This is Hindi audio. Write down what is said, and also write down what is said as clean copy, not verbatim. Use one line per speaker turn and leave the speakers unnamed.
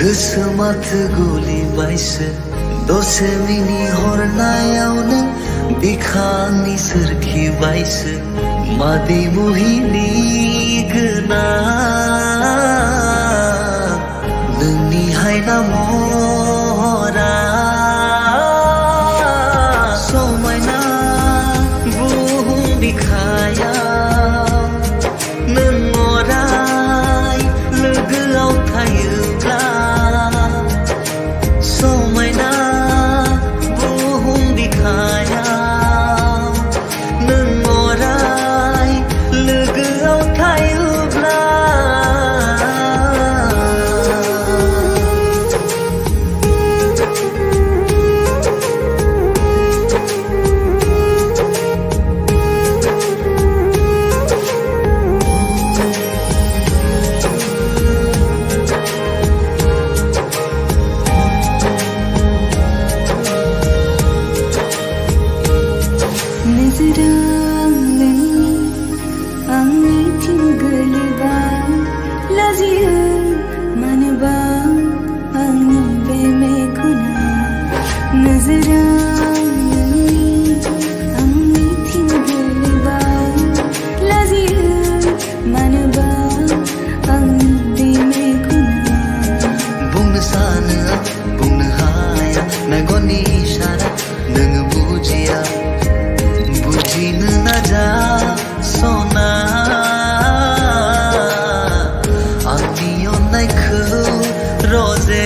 गोसोमाथ गलि बायसो दसे मिनि हरनायावनो बिखानि सोरखि बायसो मादै मुहिनि गोनां नोंनि हायना महरा समायना बुहुम बिखायाव नों अराय लोगोआव थायोब्ला समायना बुहुम बिखायाव नों अराय लोगोआव थायोब्ला
आंनिथिं गोलैबा लाजियो मानोबा आंनि बे मेगना नोजोरा आंनिथिं गोलैबा लाजियो मानोबा आंनि बे मेगना
बुंनो सानो बुंनो हाया मेगननि इसारा नोङो बुजिया बुजिनो नाजा सना आंनि अननायखौ रजे